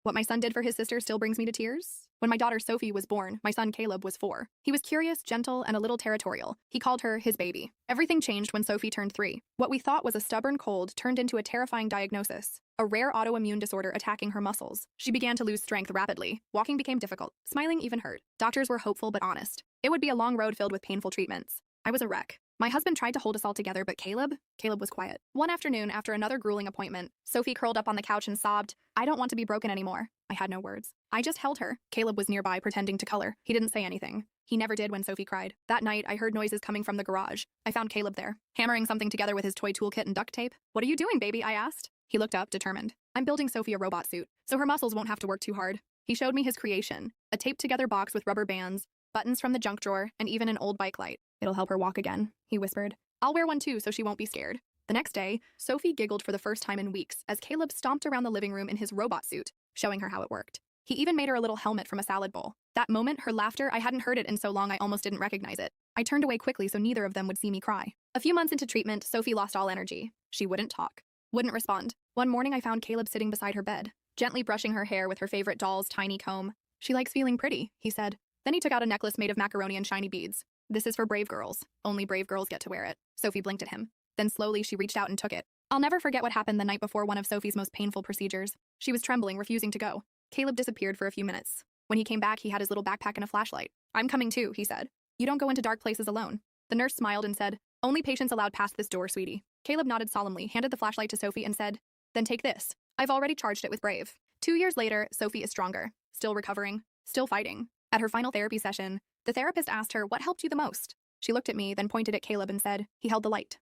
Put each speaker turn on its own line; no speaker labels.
What my son did for his sister still brings me to tears. When my daughter Sophie was born, my son Caleb was 4. He was curious, gentle, and a little territorial. He called her his baby. Everything changed when Sophie turned 3. What we thought was a stubborn cold turned into a terrifying diagnosis. A rare autoimmune disorder attacking her muscles. She began to lose strength rapidly. Walking became difficult. Smiling even hurt. Doctors were hopeful but honest. It would be a long road filled with painful treatments. I was a wreck. My husband tried to hold us all together, but Caleb was quiet. One afternoon, after another grueling appointment, Sophie curled up on the couch and sobbed, "I don't want to be broken anymore." I had no words. I just held her. Caleb was nearby, pretending to color. He didn't say anything. He never did when Sophie cried. That night, I heard noises coming from the garage. I found Caleb there, hammering something together with his toy toolkit and duct tape. "What are you doing, baby?" I asked. He looked up, determined. "I'm building Sophie a robot suit, so her muscles won't have to work too hard." He showed me his creation, a taped-together box with rubber bands, buttons from the junk drawer, and even an old bike light. "It'll help her walk again," he whispered. "I'll wear one too so she won't be scared." The next day, Sophie giggled for the first time in weeks as Caleb stomped around the living room in his robot suit, showing her how it worked. He even made her a little helmet from a salad bowl. That moment, her laughter, I hadn't heard it in so long I almost didn't recognize it. I turned away quickly so neither of them would see me cry. A few months into treatment, Sophie lost all energy. She wouldn't talk, wouldn't respond. One morning I found Caleb sitting beside her bed, gently brushing her hair with her favorite doll's tiny comb. "She likes feeling pretty," he said. Then he took out a necklace made of macaroni and shiny beads. "This is for brave girls. Only brave girls get to wear it." Sophie blinked at him. Then slowly she reached out and took it. I'll never forget what happened the night before one of Sophie's most painful procedures. She was trembling, refusing to go. Caleb disappeared for a few minutes. When he came back, he had his little backpack and a flashlight. "I'm coming too," he said. "You don't go into dark places alone." The nurse smiled and said, "Only patients allowed past this door, sweetie." Caleb nodded solemnly, handed the flashlight to Sophie and said, "Then take this. I've already charged it with Brave." 2 years later, Sophie is stronger, still recovering, still fighting. At her final therapy session, the therapist asked her what helped you the most. She looked at me, then pointed at Caleb and said, "He held the light."